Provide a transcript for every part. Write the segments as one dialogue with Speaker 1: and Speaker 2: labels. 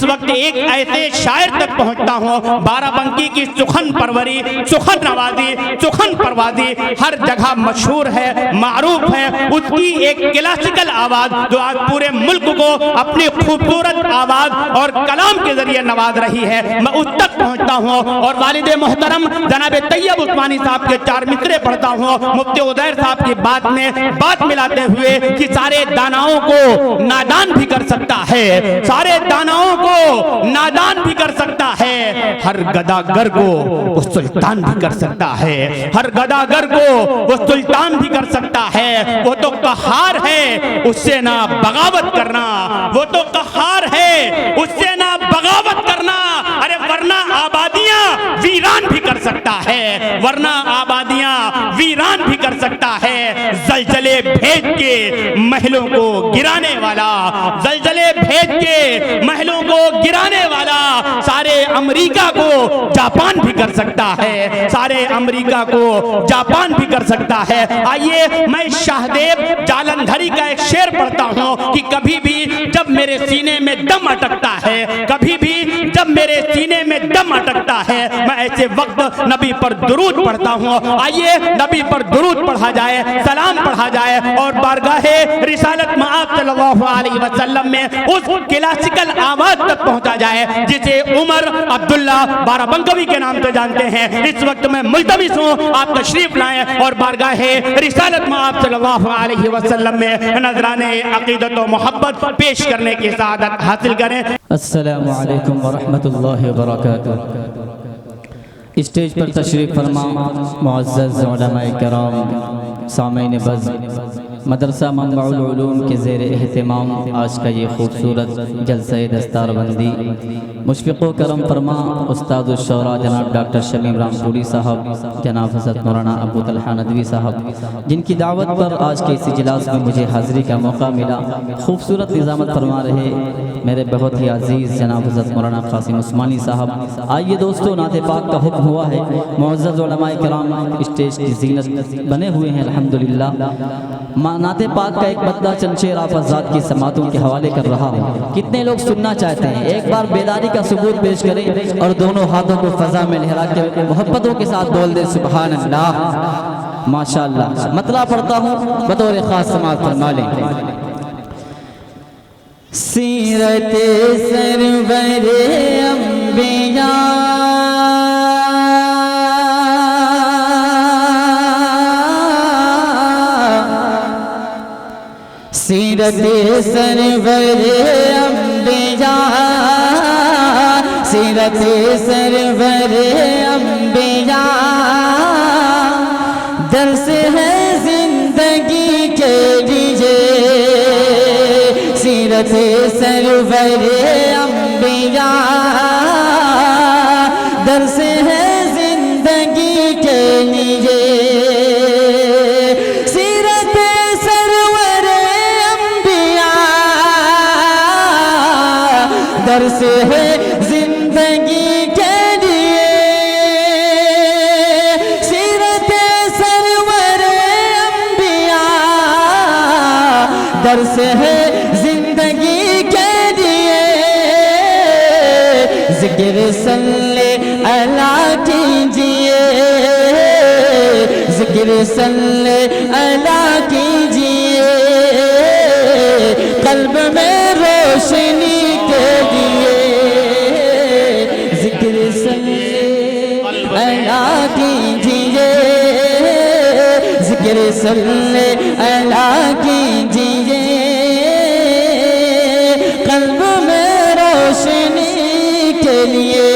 Speaker 1: اس وقت ایک ایسے شاعر تک پہنچتا ہوں بارہ بنکی کی سخن پروری، سخن نوازی، سخن پروازی ہر جگہ مشہور ہے، معروف ہے۔ اس کی ایک کلاسیکل آواز جو آج پورے ملک کو اپنی خوبصورت آواز اور کلام کے ذریعے نواز رہی ہے، میں اس تک پہنچتا ہوں اور والد محترم جناب طیب عثمانی صاحب کے 4 مصرے پڑھتا ہوں مفتی عزیر صاحب کی بات میں بات ملاتے ہوئے کہ سارے داناؤں کو نادان بھی کر سکتا ہے، سارے داناؤں کو نادان بھی کر سکتا ہے، ہر گداگر کو وہ سلطان بھی کر سکتا ہے، ہر گداگر کو وہ سلطان بھی کر سکتا ہے۔ وہ تو قہار ہے، اس سے نہ بغاوت کرنا، وہ تو قہار ہے، اس سے نہ بغاوت کرنا، ارے ورنہ آبادیاں ویران بھی کر سکتا ہے، ورنہ آبادیاں ویران بھی کر سکتا ہے۔ زلزلے بھیج کے محلوں کو گرانے والا، زلزلے بھیج کے محلوں کو گرانے والا سارے امریکہ کو جاپان بھی کر سکتا ہے، سارے امریکہ کو جاپان بھی کر سکتا ہے۔ آئیے میں شاہدیب جالندھری کا ایک شعر پڑھتا ہوں کہ کبھی بھی جب میرے سینے میں دم اٹکتا ہے، کبھی بھی جب میرے سینے میں دم اٹکتا ہے، میں ایسے وقت نبی پر درود پڑھتا ہوں۔ آئیے نبی پر درود پڑھا جائے، سلام پڑھا جائے اور بارگاہ رسالت مآب صلی اللہ علیہ وسلم میں اس کلاسیکل آواز تک پہنچا جائے جسے عمر عبداللہ بارہ بنکوی کے نام سے جانتے ہیں۔ اس وقت میں ملتمس ہوں آپ تشریف لائیں اور بارگاہ رسالت مآب صلی اللہ علیہ وسلم میں نذران عقیدت و محبت پیش کرنے کی سعادت حاصل کریں۔
Speaker 2: السلام علیکم ورحمۃ اللہ وبرکاتہ۔ اسٹیج پر تشریف فرما معزز علماء کرام، سامعین بز، مدرسہ منبع العلوم کے زیر اہتمام آج کا یہ خوبصورت جلسہ دستار بندی مشفق و کرم فرما استاد الشورا جناب ڈاکٹر شمیم رام پوری صاحب، جناب حضرت مولانا ابو طلحہ ندوی صاحب، جن کی دعوت پر آج کے اس اجلاس میں مجھے حاضری کا موقع ملا، خوبصورت نظامت فرما رہے میرے بہت ہی عزیز جناب حضرت مولانا قاسم عثمانی صاحب۔ آئیے دوستو، نعت پاک کا حکم ہوا ہے، معزز علماء کرام اسٹیج کی زینت بنے ہوئے ہیں الحمدللہ۔ نعت پاک کا ایک بندہ چند شعر آپ حضرات کی سماعتوں کے حوالے کر رہا ہوں، کتنے لوگ سننا چاہتے ہیں؟ ایک بار بیداری کا ثبوت پیش کریں اور دونوں ہاتھوں کو فضا میں لہرا کے محبتوں کے ساتھ بول دیں سبحان اللہ، ماشاءاللہ۔ مطلع پڑھتا ہوں، بطور خاص سماعت فرما لیں۔ سیرت سرور انبیاء سیرت سرور انبیاء سیرت سرور انبیاء درس ہے زندگی کے لیے، سیرت سرور انبیاء درس ہے زندگی کے لیے، درس ہے زندگی کے لیے، سیرت سرور انبیاء درس ہے زندگی کے لیے، ذکر صلی اللہ کیجئے، ذکر صلی اللہ کیجئے، قلب میں روشنی کے لیے، ذکر صلی اللہ کیجئے، ذکر صلی اللہ کیجئے، قلب میں روشنی کے لیے۔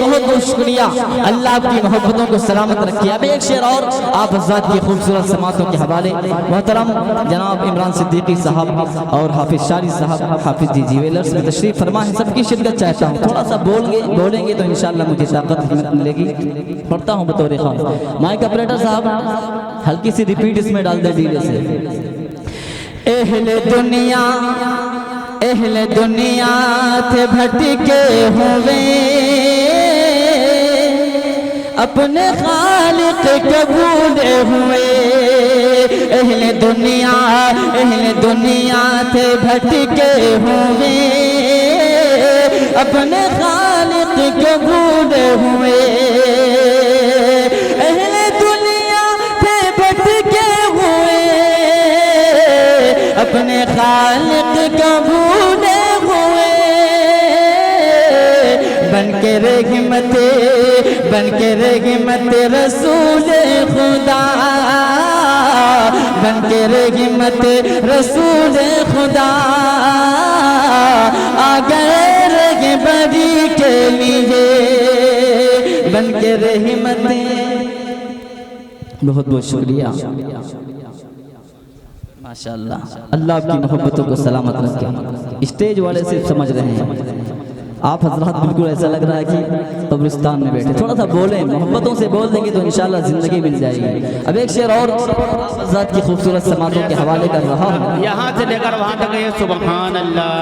Speaker 2: بہت بہت شکریہ، اللہ آپ کی محبتوں کو سلامت رکھے۔ اب ایک شعر اور آپ حضرات کی خوبصورت سماعتوں کے حوالے، محترم جناب عمران صدیقی صاحب اور حافظ شاری صاحب، حافظ جی جیویلرز میں تشریف فرما ہے، سب کی شرکت چاہتا ہوں۔ تھوڑا سا بولیں گے تو انشاءاللہ مجھے طاقت حکمت ملے گی۔ پڑھتا ہوں بطور خاص، مائک آپریٹر صاحب ہلکی سی ریپیٹ اس میں ڈال دے ڈیلے سے۔ اہل دنیا تھے بھٹکے ہوئے، اپنے خالق کے بھولے ہوئے، اہل دنیا تھے بھٹکے ہوئے، اپنے خالق کو بھولے ہوئے، اہل دنیا پہ بھٹکے ہوئے، اپنے خالق کو بھولے ہوئے، بن کے رحمت رسول خدا، بن کے رحمت رسول خدا، آ گئے رہبری کے لیے، بن کے رحمت۔ بہت بہت شکریہ، ماشاءاللہ۔ اللہ آپ کی محبتوں کو سلامت رکھے۔ اسٹیج والے صرف سمجھ رہے ہیں، آپ حضرات بالکل ایسا لگ رہا ہے کہ قبرستان میں بیٹھے، تھوڑا سا بولیں، محبتوں سے بول دیں گے تو انشاءاللہ زندگی مل جائے گی۔ اب ایک شعر اور ذات کی خوبصورت سماعتوں کے حوالے کر رہا ہوں۔
Speaker 1: یہاں سے لے کر وہاں تک یہ سبحان اللہ،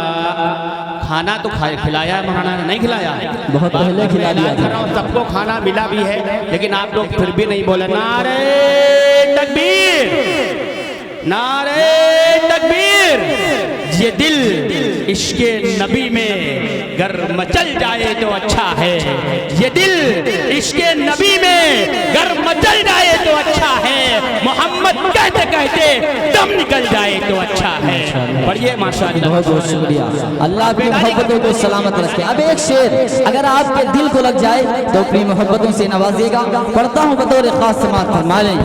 Speaker 1: کھانا تو کھلایا ہے مولانا نے، نہیں کھلایا؟
Speaker 2: بہت پہلے کھلا دیا تھا۔
Speaker 1: سب کو کھانا ملا بھی ہے، لیکن آپ لوگ پھر بھی نہیں بولے نعرہ تکبیر، نعرہ تکبیر۔ یہ دل عشق نبی میں گر مچل جائے تو اچھا ہے، یہ دل عشق نبی میں گر مچل جائے تو اچھا ہے، محمد کہتے کہتے دم نکل جائے تو اچھا ہے۔ پڑھیے ماشاءاللہ۔
Speaker 2: بہت بہت شکریہ، اللہ آپ کی محبتوں کو سلامت رکھے۔ اب ایک شعر اگر آپ کے دل کو لگ جائے تو اپنی محبتوں سے نوازیے گا، پڑھتا ہوں بطور خاص سماعت فرما لیں۔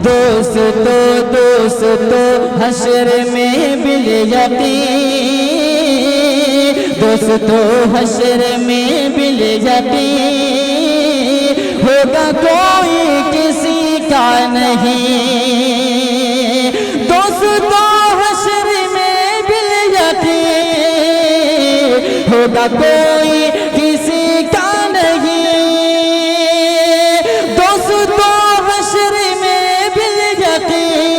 Speaker 2: دوستو حشر میں بالیقین، دوستو حشر میں بالیقین، ہوگا کوئی کسی کا نہیں، دوستو حشر میں بالیقین، ہوگا کوئی کسی کا نہیں، دوستو حشر میں بالیقین،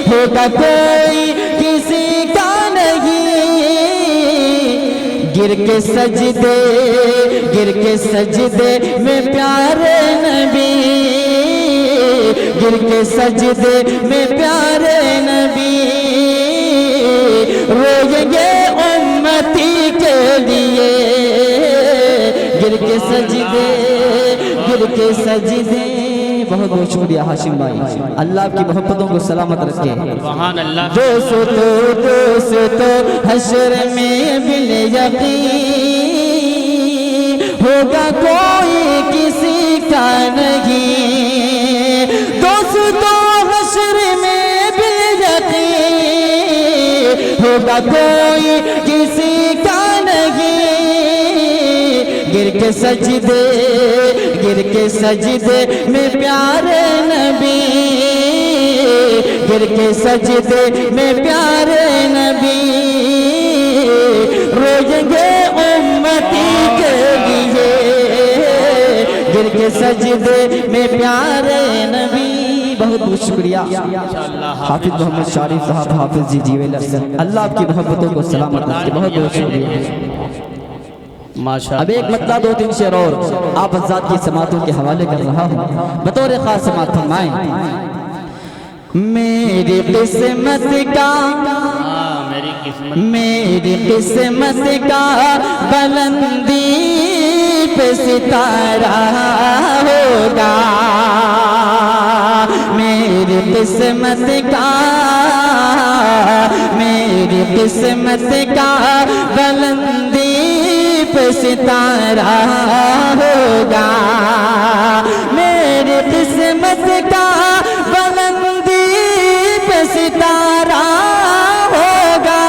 Speaker 2: ہوگا کوئی کسی کا نہیں، گر کے سجدے میں پیارے نبی، گر کے سجدے میں پیارے نبی، روئیں گے امتی کے لیے، گر کے سجدے۔ بہت بہت شکریہ ہاشم بھائی، اللہ آپ کی محبتوں کو سلامت رکھے۔
Speaker 1: سبحان اللہ۔
Speaker 2: دوستو حشر میں بالیقین، ہوگا کوئی کسی کا نہیں، دوستو حشر میں بالیقین، ہوگا کوئی کسی کا نہیں، گر کے سجدے میں پیارے نبی، گر کے سجدے میں پیارے نبی، روئیں گے امتی کے لیے، گر کے سجدے میں پیارے نبی۔ بہت بہت شکریہ حافظ محمد شارف صاحب، حافظ جی جیویلر سے، اللہ آپ کی محبتوں کو سلامت رکھے۔ بہت بہت شکریہ۔ اب ایک مطلع دو تین شعر اور آپ حضرات کی سماعتوں کے حوالے کر رہا ہوں، بطور خاص سماعت فرمائیں۔ میری قسمت کا بلندی پہ ستارہ ہوگا، میری قسمت کا بلندی پہ ستارہ ہوگا، میری قسمت کا بلندی پہ ستارہ ہوگا،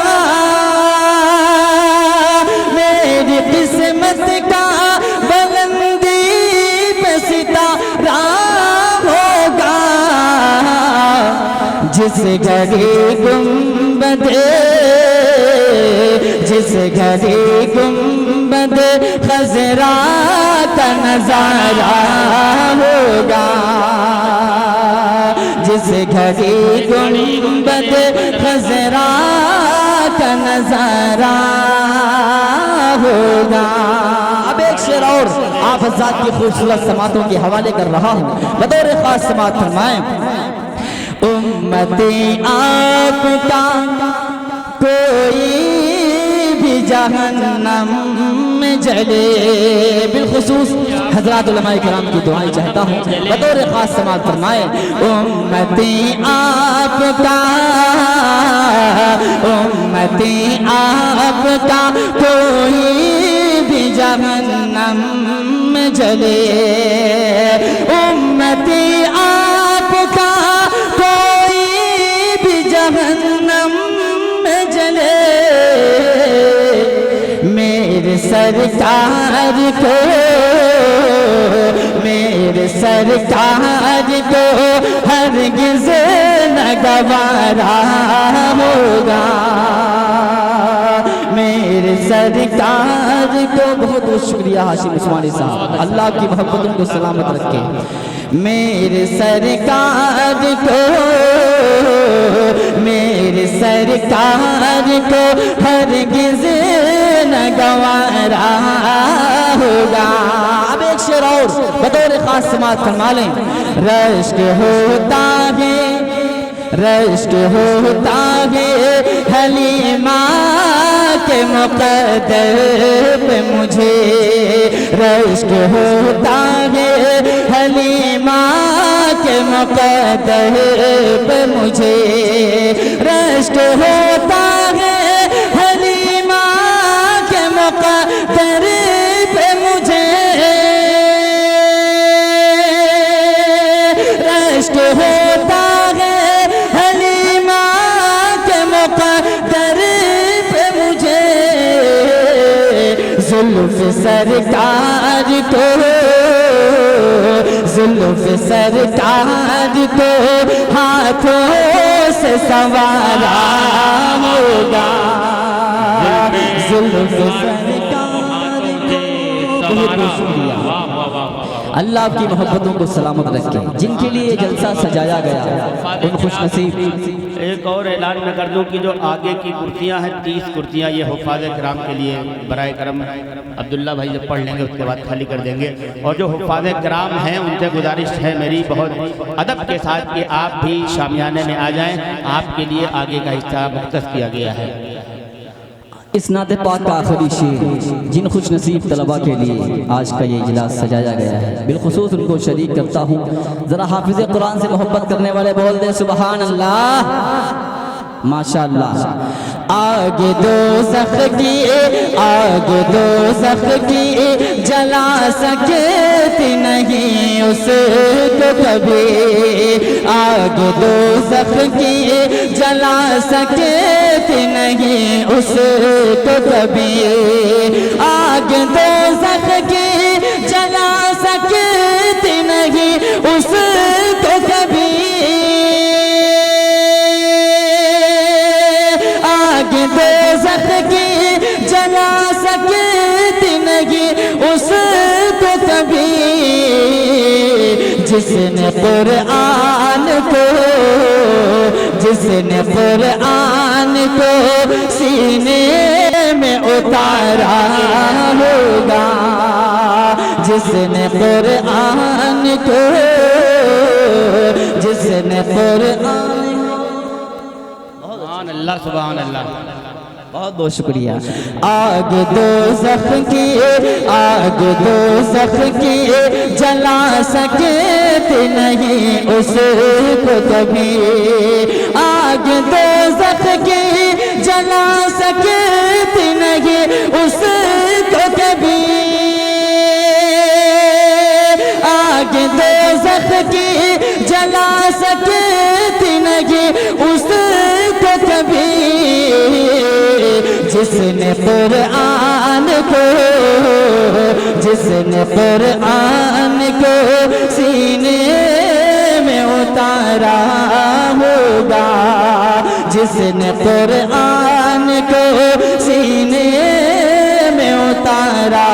Speaker 2: میری قسمت کا بلندی پہ ستارہ ہوگا، جس گھڑی گنبد خضرا کا نظارہ ہوگا، جس گھڑی گنبد خضرا کا نظارہ ہوگا۔ اب ایک شعر اور آپ حضرات کی خوبصورت سماعتوں کے حوالے کر رہا ہوں، بطور خاص سماعت فرمائیں۔ امتی آپ کا کوئی بھی جہنم میں جلے. بالخصوص حضرات علماء کرام کی دعائیں چاہتا ہوں. بطور خاص سماعت فرمائے. امتی آپ کا امتی آپ کا کوئی بھی جہنم میں جلے. امتی آپ کا کوئی بھی جہنم میں جلے. میرے سرکار کو میرے سرکار کو ہرگز نہ گوارا ہوگا. میرے سرکار کو بہت بہت شکریہ ہاشم عثمانی صاحب. اللہ کی محبتوں کو سلامت رکھے. میرے سرکار کو میرے سرکار کو ہرگز نہ گوارا ہوگا. اب ایک شعر اور بطور خاص سماعت فرما لیں. رشک ہوتا ہے رشک ہوتا ہے حلیمہ کے مقدر پہ مجھے. رشک ہوتا ہے حلیمہ کے مقدر پہ مجھے. رشک ہوتا ہے حلیمہ کے مقدر پہ مجھے. رشک ہوتا ہے حلیمہ کے مقدر پہ مجھے. زلف سرکار کو زلف سرکار کو ہاتھوں سے سنوارا ہوگا. زلف سرکار کو بہت بہت شکریہ. اللہ آپ کی محبتوں کو سلامت رکھے. جن کے لیے یہ جلسہ سجایا گیا ان خوش نصیب.
Speaker 1: ایک اور اعلان میں کر دوں کہ جو آگے کی کرتیاں ہیں 30 کرتیاں یہ حفاظ کرام کے لیے برائے کرم عبداللہ بھائی جب پڑھ لیں گے اس کے بعد خالی کر دیں گے. اور جو حفاظ کرام ہیں ان سے گزارش ہے میری بہت ادب کے ساتھ کہ آپ بھی شامیانے میں آ جائیں. آپ کے لیے آگے کا حصہ مختص کیا گیا ہے.
Speaker 2: اس نعت پاک کا آخری شعر جن خوش نصیب طلباء کے لیے آج کا یہ اجلاس سجایا گیا ہے بالخصوص ان کو شریک کرتا ہوں. ذرا حافظ قرآن سے محبت کرنے والے بول دیں سبحان اللہ. ماشاءاللہ. آگ دوزخ کی جلا سکتی نہیں اس کو کبھی. آگ دوزخ کی جلا سکتی نہیں اس کو کبھی. آگ دوزخ کی جلا سکتی نہیں اس کو کبھی. دوزخ کی جلا سکتی نہیں اس کو کبھی. جس نے قرآن کو سینے میں اتارا ہوگا. جس نے قرآن کو
Speaker 1: اللہ سبحان اللہ.
Speaker 2: بہت بہت شکریہ. آگ دوزخ کی جلا سکتی نہیں اس کو کبھی. آگ دوزخ کی جلا سکتی نہیں اس کو کبھی. آگ دوزخ کی جلا سکتی نہیں اس کو کبھی. جس نے قرآن کو سینے میں اتارا ہوگا. جس نے قرآن کو سینے میں اتارا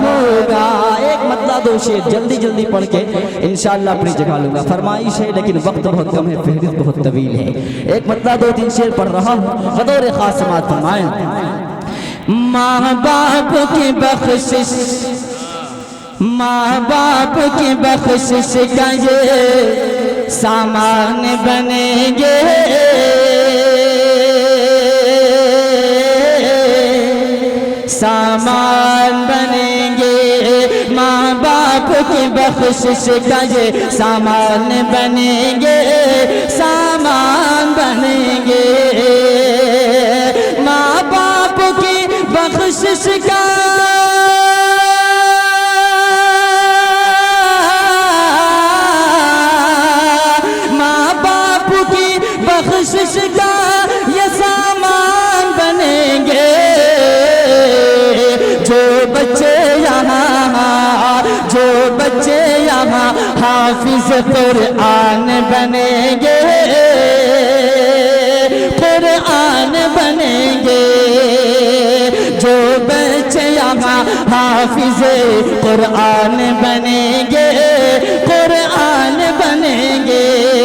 Speaker 2: ہوگا. ایک مطلع دو شعر جلدی پڑھ کے انشاءاللہ اپنی جگہ لوں گا. فرمائش ہے لیکن وقت بہت کم ہے, فہرست بہت طویل ہے. ایک مطلع 2-3 شعر پڑھ رہا ہوں بطور خاص سماعت فرمائیں. ماں باپ کی بخشش کا یہ سامان بنیں گے. سامان بنیں گے، ماں باپ کی بخشش کا یہ سامان بنیں گے، سامان بنیں گے، ماں باپ کی بخشش کا بخشش کا یہ سامان بنیں گے، جو بچے یہاں حافظ قرآن بنیں گے، قرآن بنیں گے، جو بچے یہاں حافظ قرآن بنیں گے، قرآن بنیں گے۔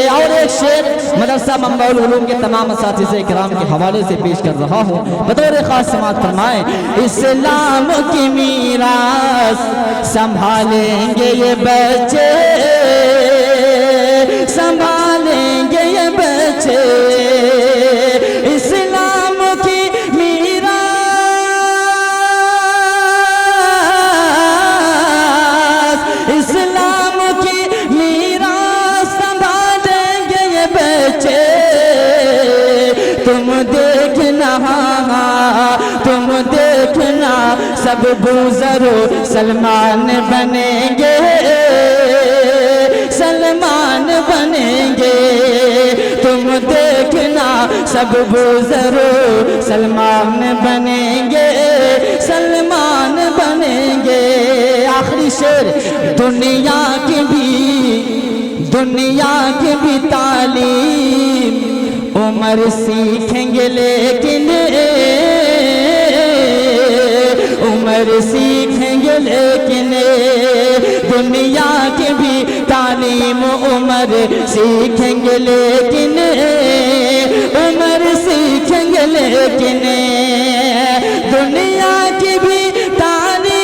Speaker 2: اور ایک شعر مدرسہ منبع العلوم کے تمام اساتذہ کرام کے حوالے سے پیش کر رہا ہوں، بطور خاص سماعت فرمائیں۔ اسلام کی میراث سنبھالیں گے یہ بچے، سنبھالیں گے یہ بچے، اسلام کی میراث، اسلام کی میراث سنبھالیں گے یہ بچے۔ تم دیکھنا سب بزر سلمان بنیں گے، سلمان بنیں گے، تم دیکھنا سب بزر سلمان بنیں گے، سلمان بنیں گے۔ آخری شعر، دنیا کی بھی تعلیم عمر سیکھیں گے، لیکن عمر سیکھیں گے، لیکن دنیا کی بھی تعلیم عمر سیکھیں گے، لیکن عمر سیکھیں گے، لیکن دنیا کی بھی تعلیم،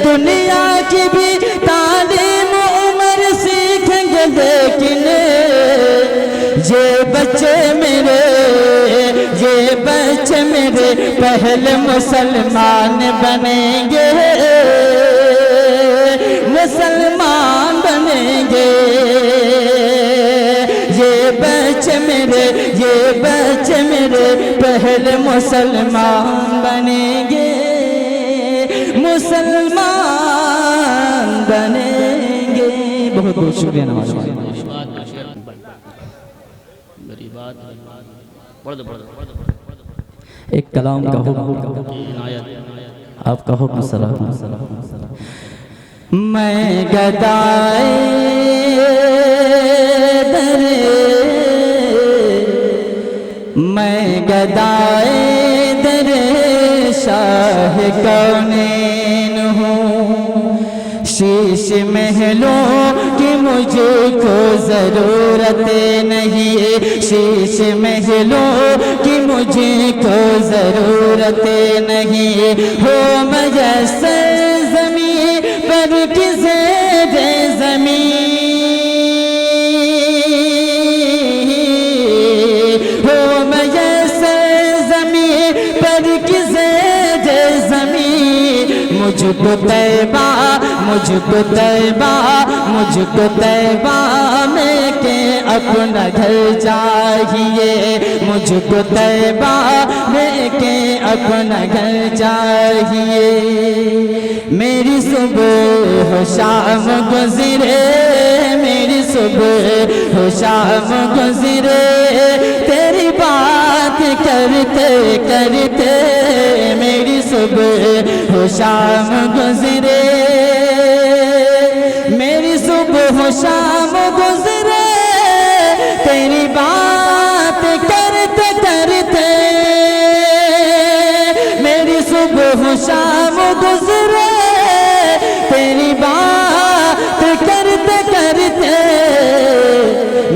Speaker 2: دنیا کی بھی تعلیم عمر سیکھیں گے، لیکن یہ بچے میرے پہلے مسلمان بنیں گے، مسلمان بنیں گے، یہ بچے میرے پہلے مسلمان بنیں گے، مسلمان بنیں گے۔ بہت بہت شکریہ نواز۔ ایک کلام کا حکم، آپ کا حکم سلام۔ میں گدائے درے، میں گدائے درے شاہ کونین ہوں، شیش محلوں کی مجھے کو ضرورت نہیں، شیش محلوں کی مجھے کو ضرورت نہیں، ہو میسر زمین پر کی زیر زمین، ہو میسر زمین پر کی زیر زمین، مجھ کو طیبہ، مجھ کو طیبہ، مجھ کو طیبہ میں کہ اپنا گھر چاہیے، مجھ کو طیبہ میں کہ اپنا گھر چاہیے، میری صبح و شام گزرے، میری صبح و شام گزرے، تیری بات کرتے کرتے میری صبح و شام گزرے، میری صبح و شام گزرے، تیری بات کرتے کرتے میری صبح و شام گزرے، تیری بات کرتے کرتے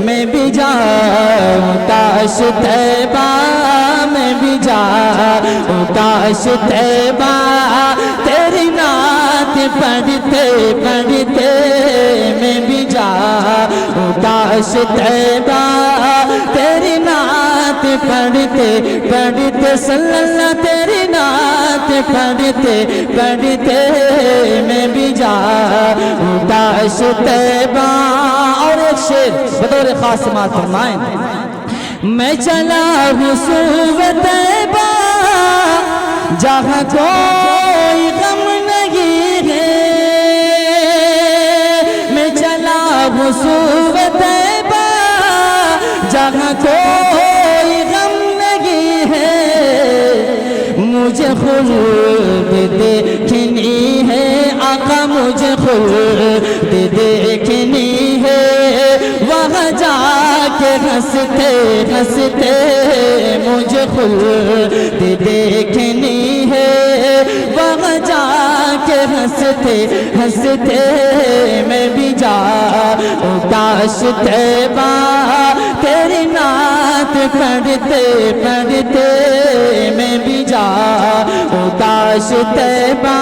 Speaker 2: میں بھی جاؤں کاش طیبہ، میں بھی جاؤں کاش طیبہ، تیری نعت پڑھتے پڑھتے میں بھی جاؤں کاش طیبہ، تیری نعت نعت پڑھتے پڑھتے صلی اللہ تیری نعت پڑھتے پڑھتے میں بھی جاؤں کاش طیبہ. اور ایک شعر بطور خاص سماعت فرمائیں. میں چلا ہوں سوئے طیبہ جہاں کوئی غم نہیں ہے. میں چلا ہوں سوئے طیبہ جہاں کوئی غم نہیں ہے. مجھے خلد دیکھنی ہے آقا مجھے خلد دیکھنی ہے. وہاں جا کے ہنستے ہنستے مجھے خلد دیکھنی ہے. وہاں جا کے ہنستے ہنستے میں بھی جاؤں کاش طیبہ تیری نعت پڑھتے پڑھتے میں بھی جاؤں کاش طیبہ.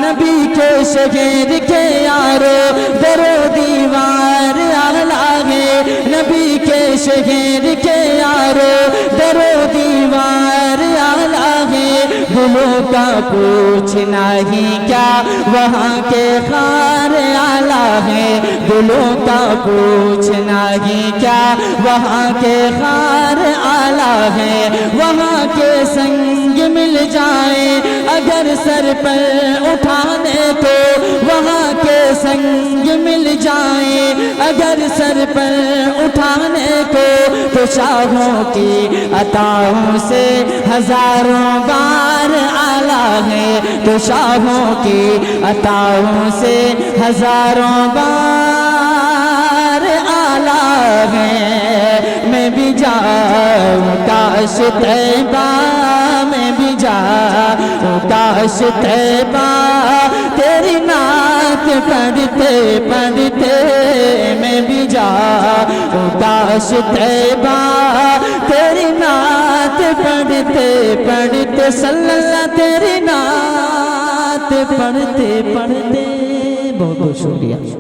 Speaker 2: نبی کے شہر کے یارو در و دیوار اعلیٰ ہے. نبی کے شہر کے یارو در و دیوار اعلیٰ ہے. گلوں کا پوچھنا ہی کیا وہاں کے خار اعلیٰ ہے. گلوں کا پوچھنا ہی کیا وہاں کے خار اعلیٰ ہے. وہاں کے سنگ مل جائیں اگر سر پر اٹھانے کو. وہاں کے سنگ مل جائیں اگر سر پر اٹھانے کو. تو شاہوں کی عطاؤں سے ہزاروں بار اعلیٰ ہے. تو شاہوں کی عطاؤں سے ہزاروں بار اعلیٰ ہے. میں بھی جاؤں کاش طیبہ میں بھی جاؤں کاش طیبہ تیری نعت پڑھتے پڑھتے میں بھی جاؤں کاش طیبہ تیری نعت پڑھتے پڑھتے صلی اللہ تیری نعت پڑھتے پڑھتے. بہت بہت شکریہ.